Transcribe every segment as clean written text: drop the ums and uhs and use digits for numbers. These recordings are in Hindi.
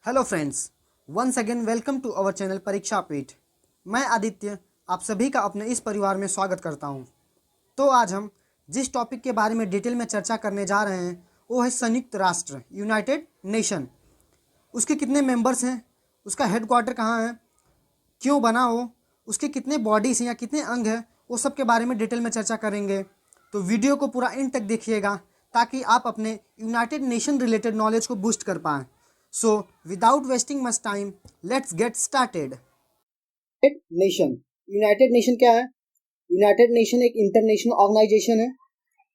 Hello friends, once again welcome to our channel Pariksha Peeth. मैं आदित्य आप सभी का अपने इस परिवार में स्वागत करता हूं। तो आज हम जिस टॉपिक के बारे में डिटेल में चर्चा करने जा रहे हैं वो है संयुक्त राष्ट्र यूनाइटेड नेशन। उसके कितने मेंबर्स हैं, उसका हेडक्वार्टर कहाँ है, क्यों बना हो, उसके कितने बॉडीज़ हैं या कितने अंग हैं, वो सब के बारे में डिटेल में चर्चा करेंगे। तो वीडियो को पूरा एंड तक देखिएगा ताकि आप अपने यूनाइटेड नेशन रिलेटेड नॉलेज को बूस्ट कर पाएँ। So without wasting much time, let's get started. Nation, United nation क्या है? यूनाइटेड नेशन एक इंटरनेशनल ऑर्गेनाइजेशन है।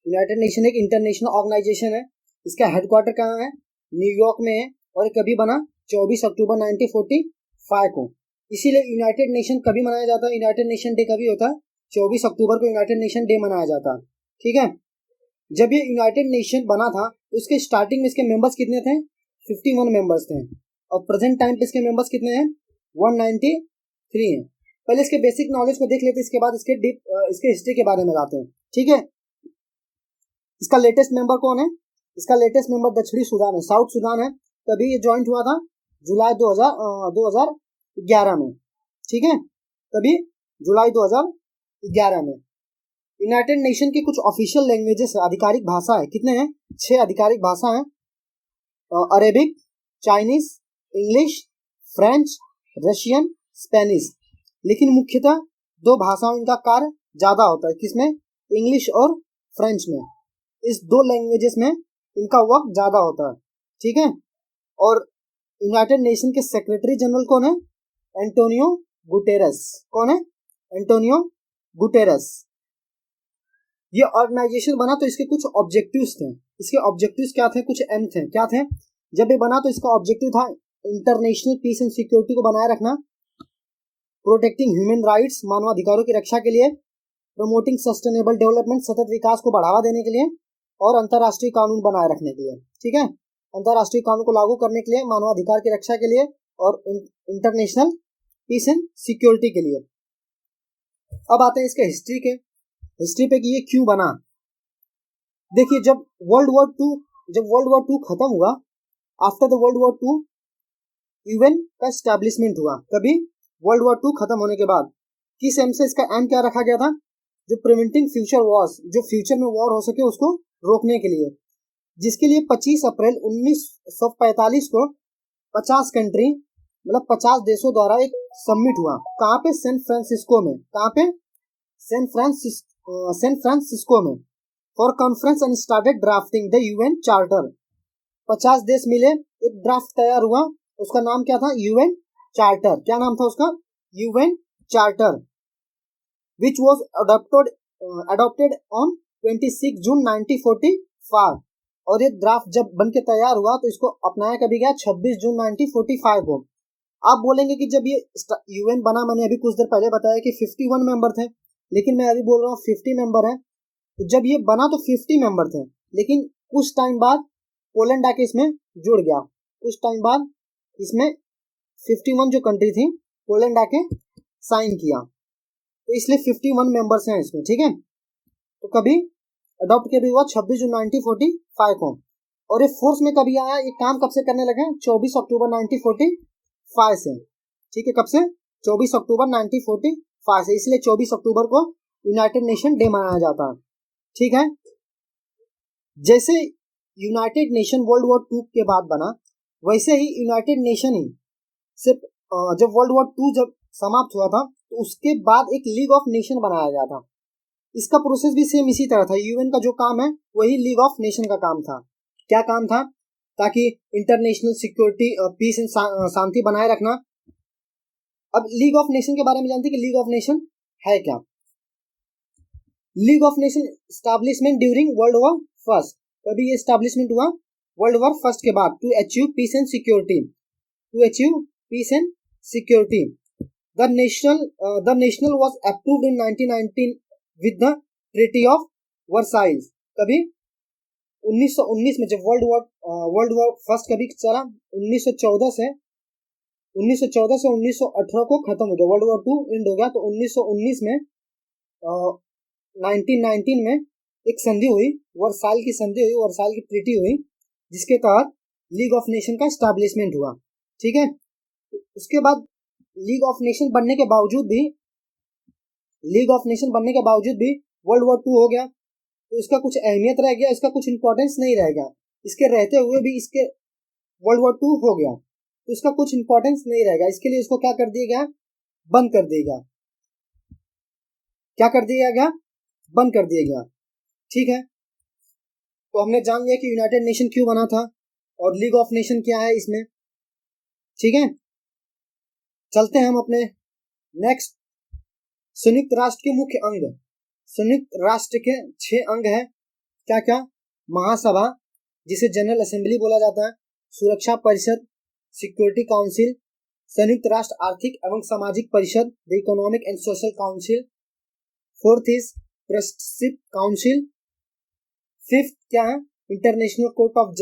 यूनाइटेड नेशन एक इंटरनेशनल ऑर्गेनाइजेशन है। इसका हेडक्वार्टर कहाँ है? न्यूयॉर्क में है और कभी बना 24 अक्टूबर 1945 को। इसीलिए यूनाइटेड नेशन कभी मनाया जाता है? यूनाइटेड नेशन डे कभी होता है? 24 अक्टूबर को यूनाइटेड नेशन डे मनाया जाता है। ठीक है। जब ये यूनाइटेड नेशन बना था तो इसके स्टार्टिंग में इसके मेंबर्स कितने थे? 51 मेंबर्स थे और प्रेजेंट टाइम पे इसके मेंबर्स कितने हैं? 193 हैं। पहले इसके बेसिक नॉलेज को देख लेते हैं, इसके बाद इसके हिस्ट्री के बारे में आते हैं। ठीक है। इसका लेटेस्ट मेंबर कौन है? इसका लेटेस्ट मेंबर दक्षिणी सूडान है, साउथ सूडान है। तभी ये ज्वाइंट हुआ था जुलाई 2011 में। ठीक है, तभी जुलाई 2011 में। यूनाइटेड नेशन की कुछ ऑफिशियल लैंग्वेजेस है, आधिकारिक भाषा है। कितने हैं? 6 आधिकारिक भाषा है। Arabic, Chinese, English, French, Russian, Spanish. लेकिन मुख्यतः 2 भाषाओं इनका कार्य ज्यादा होता है। किसमें? इंग्लिश और फ्रेंच में। इस 2 लैंग्वेजेस में इनका वर्क ज्यादा होता है। ठीक है। और यूनाइटेड नेशन के सेक्रेटरी जनरल कौन है? Antonio Guterres. कौन है? Antonio Guterres. ये ऑर्गेनाइजेशन बना तो इसके कुछ ऑब्जेक्टिव्स थे। इसके ऑब्जेक्टिव्स क्या थे? कुछ एम थे। क्या थे? जब ये बना तो इसका ऑब्जेक्टिव था इंटरनेशनल पीस एंड सिक्योरिटी को बनाए रखना, प्रोटेक्टिंग ह्यूमन राइट्स, मानवाधिकारों की रक्षा के लिए, प्रमोटिंग सस्टेनेबल डेवलपमेंट, सतत विकास को बढ़ावा देने के लिए, और अंतर्राष्ट्रीय कानून बनाए रखने के लिए। ठीक है, अंतर्राष्ट्रीय कानून को लागू करने के लिए, मानवाधिकार की रक्षा के लिए और इंटरनेशनल पीस एंड सिक्योरिटी के लिए। अब आते हैं इसके हिस्ट्री पे कि ये क्यों बना। देखिए, जब वर्ल्ड वॉर टू खत्म हुआ, after the world war two UN का एस्टैब्लिशमेंट हुआ। कभी? वर्ल्ड वॉर टू खत्म होने के बाद। किस एम से इसका एम क्या रखा गया था? जो प्रिवेंटिंग फ्यूचर वॉर्स, जो फ्यूचर में वॉर हो सके उसको रोकने के लिए, जिसके लिए 25 अप्रैल 1945 को 50 कंट्री मतलब 50 देशों द्वारा एक समिट हुआ। कहाँ पे? सैन फ्रांसिस्को में। कहाँ पे? सैन फ्रांसिस्को में। For conference and started drafting the UN charter. 50 देश मिले, एक ड्राफ्ट तैयार हुआ। उसका नाम क्या था? UN charter. क्या नाम था उसका? UN charter, which was adopted on 26 जून 1945। और ये ड्राफ्ट जब बन के तैयार हुआ तो इसको अपनाया कभी गया 26 जून 1945 को। आप बोलेंगे कि जब ये यूएन बना, मैंने अभी कुछ देर पहले बताया कि 51 मेंबर थे, लेकिन मैं अभी बोल रहा हूँ 50 मेंबर है। तो जब ये बना तो 50 मेंबर थे, लेकिन कुछ टाइम बाद पोलैंड आके इसमें जुड़ गया। कुछ टाइम बाद इसमें 51 जो कंट्री थी, पोलैंड आके साइन किया, तो इसलिए 51 मेंबर्स हैं इसमें। ठीक है। तो कभी अडॉप्ट के भी हुआ 26 जून 1945 को। और ये फोर्स में कभी आया? ये काम कब से करने लगे? 24 अक्टूबर 1945 से। ठीक है, कब से? 24 अक्टूबर 1945 से। इसलिए 24 अक्टूबर को यूनाइटेड नेशन डे मनाया जाता है। ठीक है। जैसे United Nation world war two के बाद बना, वैसे ही यूनाइटेड नेशन ही सिर्फ जब वर्ल्ड वॉर टू जब समाप्त हुआ था तो उसके बाद एक लीग ऑफ नेशन बनाया गया था। इसका प्रोसेस भी सेम इसी तरह था। यूएन का जो काम है वही लीग ऑफ नेशन का काम था। क्या काम था? ताकि इंटरनेशनल सिक्योरिटी, पीस एंड शांति बनाए रखना। अब लीग ऑफ नेशन के बारे में जानते हैं कि लीग ऑफ नेशन है क्या? League of nation establishment during world war first. कभी ये एस्टैब्लिशमेंट हुआ? वर्ल्ड वॉर फर्स्ट के बाद। To achieve peace and security. To achieve peace and security. The national was approved in 1919 with the treaty of Versailles. कभी? 1919 में। जब वर्ल्ड वॉर फर्स्ट कभी चला? 1914 से 1918 को खत्म हो गया। वर्ल्ड वॉर टू एंड हो गया तो 1919 में 1919 में एक संधि हुई, वर्साइल की संधि हुई, वर्साइल की ट्रीटी हुई, जिसके तहत लीग ऑफ नेशन का एस्टैब्लिशमेंट हुआ। ठीक है। उसके बाद लीग ऑफ नेशन बनने के बावजूद भी वर्ल्ड वॉर 2 हो गया, तो इसका कुछ अहमियत रह गया, इसका कुछ इंपॉर्टेंस नहीं रह गया। इसके रहते हुए भी इसके वर्ल्ड वॉर 2 हो गया, तो इसका कुछ इंपॉर्टेंस नहीं रहेगा। इसके लिए इसको क्या कर दिया गया, बंद कर दिया गया। क्या कर दिया गया, बंद कर दिया गया। ठीक है, तो हमने जान लिया कि यूनाइटेड नेशन क्यों बना था और लीग ऑफ नेशन क्या है इसमें। ठीक है, चलते हैं हम अपने नेक्स्ट। संयुक्त राष्ट्र के मुख्य अंग। संयुक्त राष्ट्र के 6 अंग हैं। क्या क्या, महासभा जिसे जनरल असेंबली बोला जाता है, सुरक्षा परिषद, सिक्योरिटी काउंसिल, संयुक्त राष्ट्र आर्थिक एवं सामाजिक परिषद, the economic and social council. Fourth is trusteeship council. Fifth क्या है, इंटरनेशनल कोर्ट ऑफ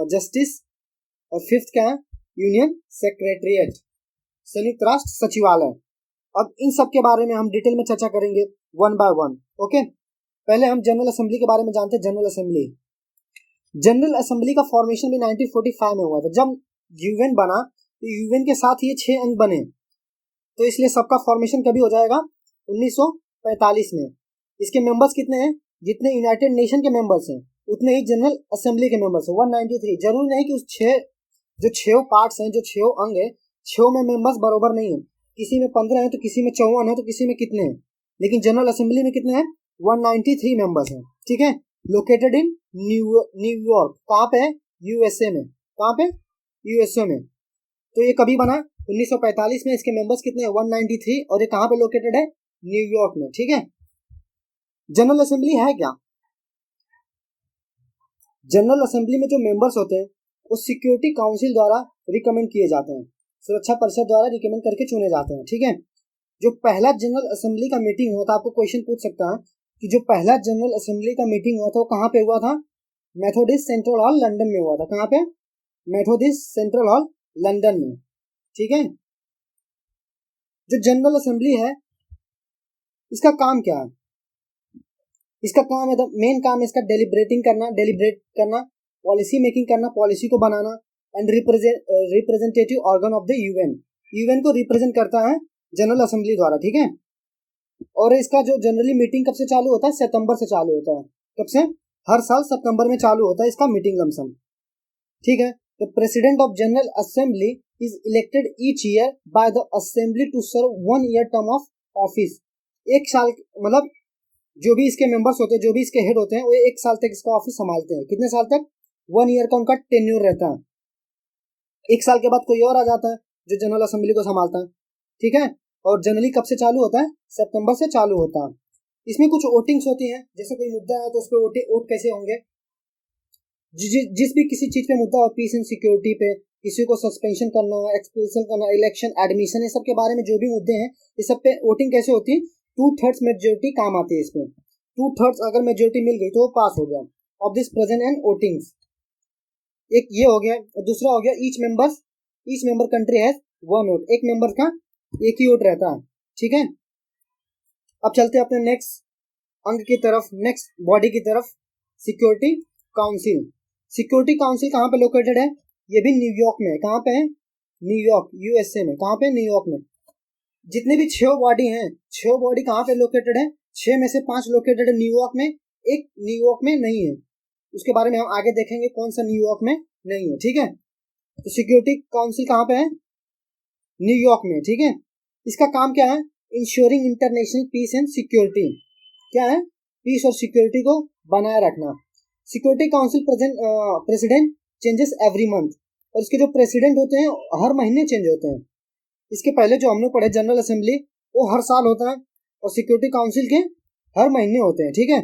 जस्टिस। और फिफ्थ क्या है, यूनियन सेक्रेटरिएट, संयुक्त राष्ट्र सचिवालय। अब इन सब के बारे में हम डिटेल में चर्चा करेंगे वन बाय वन। ओके, पहले हम जनरल असेंबली के बारे में जानते हैं। जनरल असेंबली का फॉर्मेशन भी 1945 में हुआ था। जब यूएन बना तो यूएन के साथ ये 6 अंग बने, तो इसलिए सबका फॉर्मेशन कभी हो जाएगा 1945 में। इसके मेंबर्स कितने हैं, जितने यूनाइटेड नेशन के मेंबर्स हैं उतने ही जनरल असेंबली के मेंबर्स हैं, 193। जरूरी नहीं कि उस 6 पार्ट्स हैं, जो 6 अंग है, 6 में मेंबर्स बराबर नहीं है। किसी में 15 है तो किसी में 54 है तो किसी में कितने हैं, लेकिन जनरल असेंबली में कितने हैं, 193 मेंबर्स हैं। ठीक है, लोकेटेड इन न्यूयॉर्क। कहाँ पे है, यूएसए में। कहाँ पे, यूएसए में। तो ये कभी बना, 1945 में। इसके मेंबर्स कितने हैं, 193। और ये कहाँ पे लोकेटेड है, न्यूयॉर्क में। ठीक है, जनरल असेंबली है क्या, जनरल असेंबली में जो मेंबर्स होते हैं वो सिक्योरिटी काउंसिल द्वारा रिकमेंड किए जाते हैं, सुरक्षा परिषद द्वारा रिकमेंड करके चुने जाते हैं। ठीक है, जो पहला जनरल असेंबली का मीटिंग हुआ था, आपको क्वेश्चन पूछ सकता है कि जो पहला जनरल असेंबली का मीटिंग हुआ था वो कहाँ पे हुआ था, मेथोडिस्ट सेंट्रल हॉल लंदन में हुआ था। कहाँ पे, मेथोडिस्ट सेंट्रल हॉल लंदन में। ठीक है, जो जनरल असेंबली है इसका काम क्या है, इसका काम है, मेन काम है इसका डेलिब्रेट करना, पॉलिसी मेकिंग करना, पॉलिसी को बनाना, and representative organ of the UN को रिप्रेजेंट करता है जनरल असेंबली द्वारा। ठीक है, और इसका जो जनरली मीटिंग कब से चालू होता है, सितंबर से चालू होता है। कब से, हर साल सितंबर में चालू होता है इसका मीटिंग लमसम। ठीक है, the president of general assembly is elected each year by the assembly to serve 1 year term of office. एक साल, मतलब जो भी इसके मेंबर्स होते हैं, जो भी इसके हेड होते हैं, वो 1 साल तक इसका ऑफिस संभालते हैं। कितने साल तक, 1 ईयर का उनका टेन्योर रहता है। 1 साल के बाद कोई और आ जाता है जो जनरल असेंबली को संभालता है। ठीक है, और जनरली कब से चालू होता है, सितंबर से चालू होता है। इसमें कुछ वोटिंग्स होती हैं, जैसे कोई मुद्दा है तो उस पर वोट कैसे होंगे, जिस भी किसी चीज पे मुद्दा हो, पीस एंड सिक्योरिटी पे, किसी को सस्पेंशन करना, एक्सपल्सन करना, इलेक्शन, एडमिशन, ये सब के बारे में जो भी मुद्दे हैं, ये सब पे वोटिंग कैसे होती है, 2/3 मेजोरिटी काम आती है इसमें। 2/3 अगर मेजोरिटी मिल गई तो वो पास हो गया। Of this present and votings, एक ये हो गया। और दूसरा हो गया, each member country has 1 vote. एक मेंबर का एक ही वोट रहता है। ठीक है, अब चलते हैं अपने नेक्स्ट अंग की तरफ, नेक्स्ट बॉडी की तरफ, सिक्योरिटी काउंसिल। सिक्योरिटी काउंसिल कहाँ पे लोकेटेड है, ये भी न्यूयॉर्क में है। कहाँ पे है, न्यूयॉर्क, यूएसए में। कहाँ पे, न्यूयॉर्क में। जितने भी 6 बॉडी हैं, 6 बॉडी कहाँ पे लोकेटेड है, 6 में से 5 लोकेटेड है न्यूयॉर्क में, एक न्यूयॉर्क में नहीं है। उसके बारे में हम आगे देखेंगे कौन सा न्यूयॉर्क में नहीं है। ठीक है, तो सिक्योरिटी काउंसिल कहाँ पे है, न्यूयॉर्क में। ठीक है, इसका काम क्या है, ensuring international peace and security. क्या है, पीस और सिक्योरिटी को बनाए रखना। Security council president changes every month, और इसके जो प्रेसिडेंट होते हैं हर महीने चेंज होते हैं। इसके पहले जो हमने पढ़े जनरल असेंबली, वो हर साल होता है, और सिक्योरिटी काउंसिल के हर महीने होते हैं। ठीक है,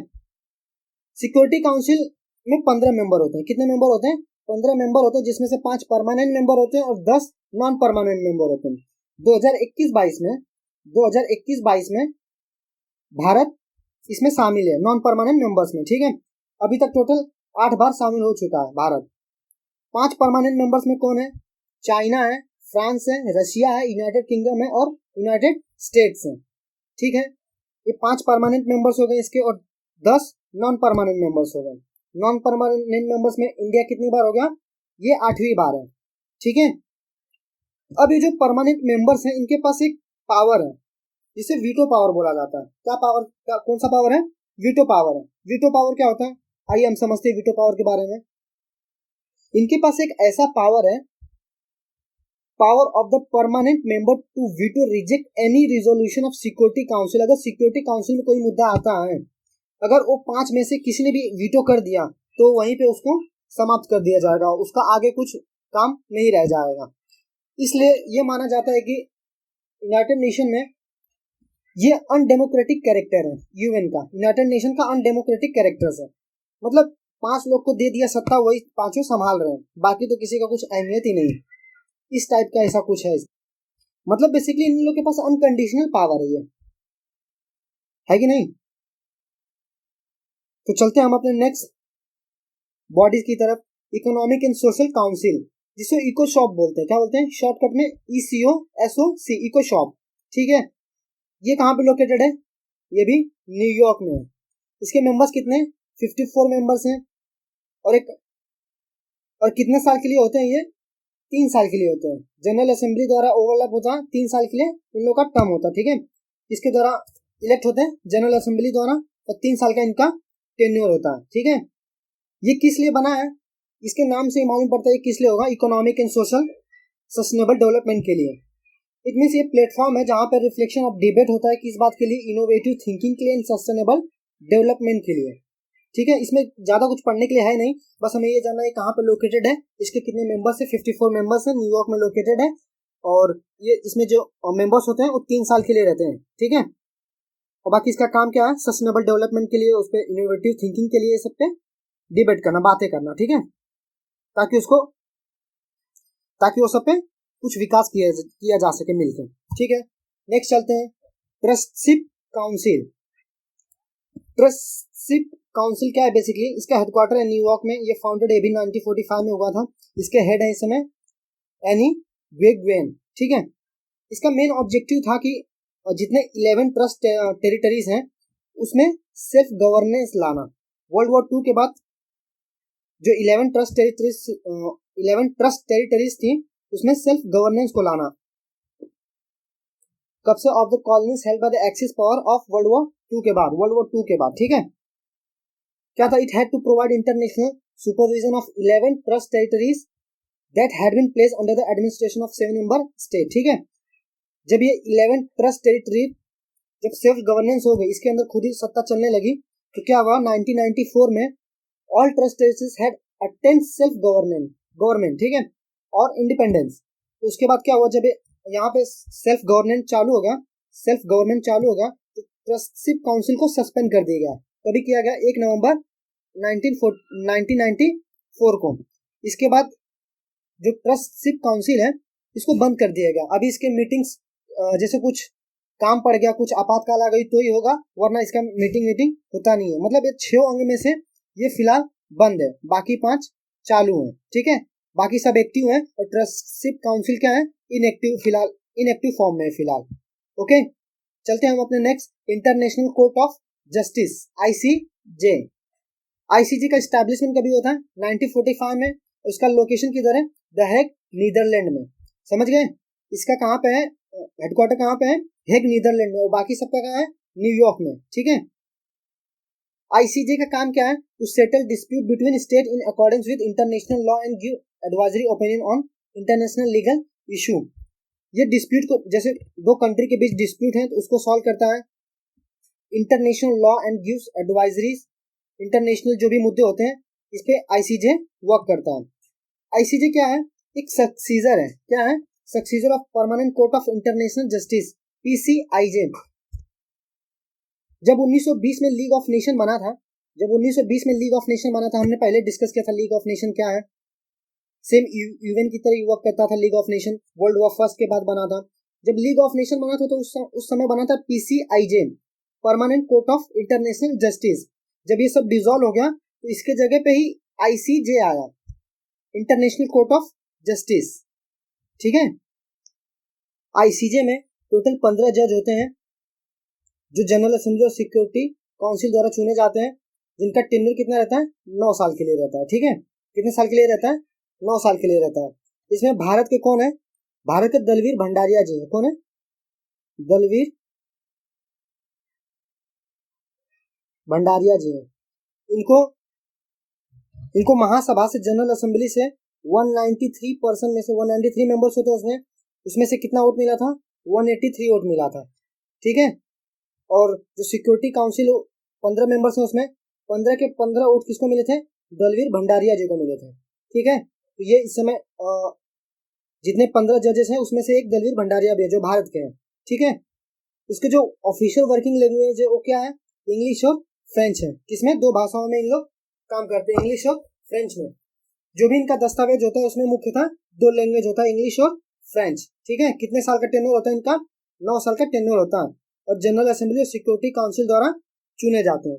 सिक्योरिटी काउंसिल में 15 मेंबर होते हैं। कितने मेंबर होते हैं, 15 मेंबर होते हैं, जिसमें से 5 परमानेंट मेंबर होते हैं और 10 नॉन परमानेंट मेंबर होते हैं। 2021-22 में भारत इसमें शामिल है, नॉन परमानेंट मेंबर्स में। ठीक है, अभी तक टोटल 8 बार शामिल हो चुका है भारत। 5 परमानेंट मेंबर्स में कौन है, चाइना है, फ्रांस है, रशिया है, यूनाइटेड किंगडम है और यूनाइटेड स्टेट्स है। ठीक है, ये 5 परमानेंट मेंबर्स हो गए इसके, और 10 नॉन परमानेंट मेंबर्स हो गए। नॉन परमानेंट मेंबर्स में इंडिया कितनी बार हो गया, ये 8वीं बार है। ठीक है, अब ये जो परमानेंट मेंबर्स हैं इनके पास एक पावर है जिसे वीटो पावर बोला जाता है। क्या पावर, कौन सा पावर है? वीटो पावर है। वीटो पावर क्या होता है, आइए हम समझते हैं वीटो पावर के बारे में। इनके पास एक ऐसा पावर है, power of the permanent member to veto reject any resolution of security council. अगर सिक्योरिटी काउंसिल में कोई मुद्दा आता है, अगर वो 5 में से किसी ने भी वीटो कर दिया तो वहीं पे उसको समाप्त कर दिया जाएगा, उसका आगे कुछ काम नहीं रह जाएगा। इसलिए ये माना जाता है कि यूनाइटेड नेशन में ये अनडेमोक्रेटिक कैरेक्टर है। यूएन का, यूनाइटेड नेशन का अनडेमोक्रेटिक कैरेक्टर्स है। मतलब 5 लोग को दे दिया सत्ता, वही पांचों संभाल रहे हैं, बाकी तो किसी का कुछ अहमियत ही नहीं। इस टाइप का ऐसा कुछ है। मतलब बेसिकली इन लोगों के पास अनकंडीशनल पावर है कि नहीं। तो चलते हैं हम अपने नेक्स्ट बॉडीज की तरफ। इकोनॉमिक एंड सोशल काउंसिल, जिसे इकोशॉप बोलते हैं। क्या बोलते हैं? शॉर्टकट में ECOSOC, इकोशॉप। ठीक है, ये कहाँ पे लोकेटेड है? ये भी न्यूयॉर्क में है। इसके मेंबर्स कितने? 54 मेंबर्स हैं। और कितने साल के लिए होते हैं ये? 3 साल के लिए होते हैं। जनरल असेंबली द्वारा ओवरलैप होता है, 3 साल के लिए इन लोग का टर्म होता है। ठीक है, इसके द्वारा इलेक्ट होते हैं जनरल असेंबली द्वारा, और 3 साल का इनका टेन्योर होता है। ठीक है, ये किस लिए बना है? इसके नाम से ही मालूम पड़ता है किस लिए होगा। Economic and social sustainable development के लिए। इट मीन्स ये प्लेटफॉर्म है जहां पर रिफ्लेक्शन ऑफ डिबेट होता है, किस बात के लिए? इनोवेटिव थिंकिंग के लिए एंड सस्टेनेबल डेवलपमेंट के लिए। ठीक है, इसमें ज्यादा कुछ पढ़ने के लिए है नहीं, बस हमें ये जानना है कहाँ पर लोकेटेड है, इसके कितने मेंबर्स है। 54 मेंबर्स है, न्यूयॉर्क में लोकेटेड है। और ये इसमें जो मेंबर्स होते हैं वो 3 साल के लिए रहते हैं। ठीक है, और बाकी इसका काम क्या है? सस्टेनेबल डेवलपमेंट के लिए, उस पर इनोवेटिव थिंकिंग के लिए, सब पे डिबेट करना, बातें करना। ठीक है, ताकि वो सब पे कुछ विकास किया जा सके मिलकर। ठीक है, नेक्स्ट चलते हैं ट्रस्टशिप काउंसिल। ट्रस्टशिप काउंसिल क्या है? बेसिकली इसका हेडक्वार्टर है न्यूयॉर्क में। ये फाउंडेड अभी 1945 में हुआ था। इसके हेड है इस समय एनी वेगवेन। ठीक है, इसका मेन ऑब्जेक्टिव था कि जितने 11 ट्रस्ट टेरिटरीज हैं उसमें सेल्फ गवर्नेंस लाना। वर्ल्ड वॉर 2 के बाद जो 11 ट्रस्ट टेरिटरीज थी उसमें सेल्फ गवर्नेंस को लाना। कब से? Of the colonies held by the axis power of world war 2 के बाद। वर्ल्ड वॉर 2 के बाद। ठीक है, क्या था? It had to provide international supervision of 11 trust territories that had been placed under the administration of 7 member state. ठीक है, जब ये 11 ट्रस्ट टेरिटरी जब सेल्फ गवर्नेंस हो गई, इसके अंदर खुद ही सत्ता चलने लगी, तो क्या हुआ? 1994 में all trust territories had attend self government. ठीक है, और इंडिपेंडेंस। तो उसके बाद क्या हुआ? जब यहाँ पे सेल्फ गवर्नमेंट चालू होगा तो ट्रस्टशिप काउंसिल को सस्पेंड कर दिया गया। कभी किया गया? 1 नवंबर 1994 को। इसके बाद जो ट्रस्टशिप काउंसिल है इसको बंद कर दिया गया। अभी इसके मीटिंग्स जैसे कुछ काम पड़ गया, कुछ आपातकाल आ गई तो ही होगा, वरना इसका मीटिंग होता नहीं है। मतलब ये 6 अंग में से ये फिलहाल बंद है, बाकी 5 चालू है। ठीक है, बाकी सब एक्टिव है, और ट्रस्टशिप काउंसिल क्या है? इनएक्टिव फॉर्म में फिलहाल। ओके, चलते हैं हम अपने next international court of justice ICJ। ICJ का स्टैब्लिशमेंट कभी होता है? 1945 में। उसका लोकेशन किधर है? द हेग, नीदरलैंड में। समझ गए? इसका कहाँ पे है? हेडक्वार्टर कहाँ पे है? हेग, नीदरलैंड में। और बाकी सबका कहाँ है? न्यूयॉर्क में। ठीक है, ICJ का काम क्या है? To settle dispute between state in accordance with international law and give advisory opinion on international legal issue. ये डिस्प्यूट को, जैसे 2 कंट्री के बीच डिस्प्यूट है तो उसको सॉल्व करता है international law and gives advisories. International जो भी मुद्दे होते हैं इस पे ICJ वर्क करता है। ICJ क्या है? एक सक्सीजर है। क्या है? Successor of permanent court of international justice, PCIJ। जब 1920 में लीग ऑफ नेशन बना था, हमने पहले डिस्कस किया था लीग ऑफ नेशन क्या है। सेम यूएन की तरह वर्क करता था league of nation. World war first के बाद बना था। जब लीग ऑफ नेशन बना था तो उस समय बना था PCIJ, permanent court of international justice. जब ये सब डिसॉल्व हो गया तो इसके जगह पे ही ICJ आया, इंटरनेशनल कोर्ट ऑफ जस्टिस। ठीक है, ICJ में टोटल 15 जज होते हैं जो जनरल असेंबली और सिक्योरिटी काउंसिल द्वारा चुने जाते हैं, जिनका टेन्योर कितना रहता है? 9 साल के लिए रहता है। ठीक है, कितने साल के लिए रहता है? 9 साल के लिए रहता है। इसमें भारत के कौन है? भारत के दलवीर भंडारिया जी हैं। कौन है? दलवीर भंडारिया जी हैं। इनको इनको महासभा से, जनरल असेंबली से 193% में से 193 मेंबर्स होते हैं उसमें से कितना वोट मिला था? 183 वोट मिला था। ठीक है। और जो सिक्योरिटी काउंसिल 15 मेंबर्स हैं उसमें 15 के 15 वोट किसको मिले थे? दलवीर भंडारिया जी को मिले थे। ठीक है। तो ये इस समय जितने 15 जजेस हैं उसमें से एक दलवीर भंडारिया भी है जो भारत के हैं। ठीक है। इसके जो ऑफिशियल वर्किंग लैंग्वेज है वो क्या है? इंग्लिश और फ्रेंच है। किसमें? 2 भाषाओं में इन लोग काम करते हैं, इंग्लिश और फ्रेंच में। जो भी इनका दस्तावेज होता है उसमें मुख्यतः 2 लैंग्वेज होता है, इंग्लिश और फ्रेंच। ठीक है। कितने साल का टेन्योर होता है इनका? 9 साल का टेन्योर होता है और जनरल असेंबली और सिक्योरिटी काउंसिल द्वारा चुने जाते हैं।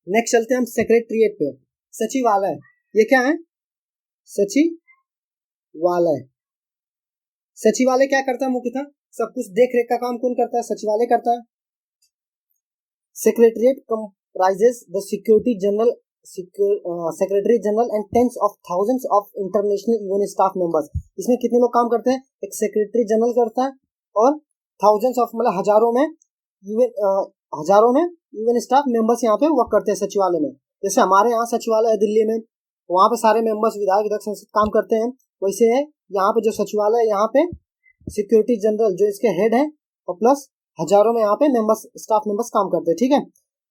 नेक्स्ट चलते हैं हम सेक्रेटरीट पे। सचिवालय, ये क्या है? सचिवालय। सचिवालय क्या करता है? मुख्यतः सब कुछ देख रेख का काम कौन करता है? सचिवालय करता है। Secretariat comprises the security general, secretary general and tens of thousands of international UN staff members। इसमें कितने लोग काम करते हैं? एक सेक्रेटरी जनरल करता है और thousands of मतलब हजारों में यूएन स्टाफ मेंबर्स यहाँ पे वर्क करते हैं सचिवालय में। जैसे हमारे यहाँ सचिवालय है दिल्ली में, वहाँ पे सारे मेंबर्स विधायक विधायक संसद काम करते हैं, वैसे है यहाँ पे जो सचिवालय है यहाँ पे सिक्योरिटी जनरल जो इसके हेड है और प्लस हजारों में यहाँ पे मेंबर्स, स्टाफ मेंबर्स काम करते हैं। ठीक है।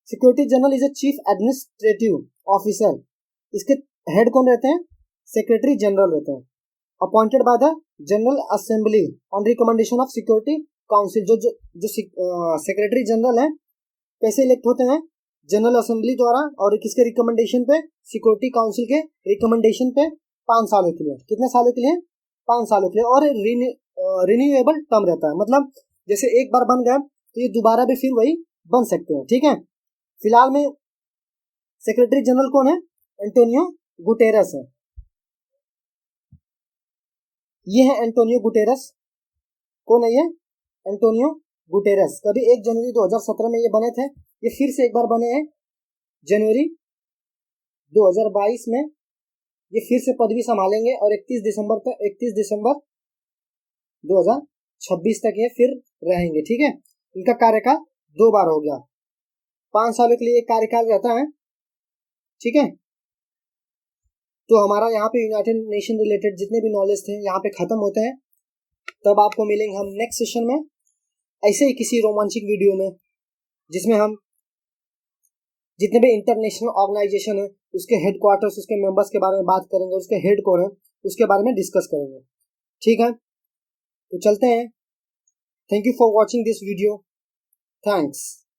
Security general is a chief administrative officer. इसके हेड कौन रहते हैं? सेक्रेटरी जनरल रहते हैं, appointed by the general assembly on recommendation of security council. जो सेक्रेटरी जनरल है कैसे इलेक्ट होते हैं? जनरल असेंबली द्वारा और किसके रिकमेंडेशन पे? सिक्योरिटी काउंसिल के रिकमेंडेशन पे 5 सालों के लिए। कितने सालों के लिए? 5 सालों के लिए। और रिन्यूएबल टर्म रहता है, मतलब जैसे एक बार बन गया तो ये दोबारा भी फिर वही बन सकते हैं। ठीक है। फिलहाल में सेक्रेटरी जनरल कौन है? एंटोनियो गुटेरस है। ये है एंटोनियो गुटेरस। कौन है ये? Antonio Guterres. कभी 1 जनवरी 2017 में ये बने थे, ये फिर से एक बार बने हैं जनवरी 2022 में। ये फिर से पदवी संभालेंगे और 31 दिसंबर 2026 तक ये फिर रहेंगे। ठीक है। इनका कार्यकाल 2 बार हो गया, 5 सालों के लिए एक कार्यकाल रहता है। ठीक है। तो हमारा यहाँ पे यूनाइटेड नेशन रिलेटेड जितने भी नॉलेज थे यहाँ पे खत्म होते हैं। तब आपको मिलेंगे हम नेक्स्ट सेशन में ऐसे ही किसी रोमांचक वीडियो में, जिसमें हम जितने भी इंटरनेशनल ऑर्गेनाइजेशन है उसके हेडक्वार्टर्स, उसके मेंबर्स के बारे में बात करेंगे, उसके हेड कौन है उसके बारे में डिस्कस करेंगे। ठीक है। तो चलते हैं। Thank you for watching this video. Thanks.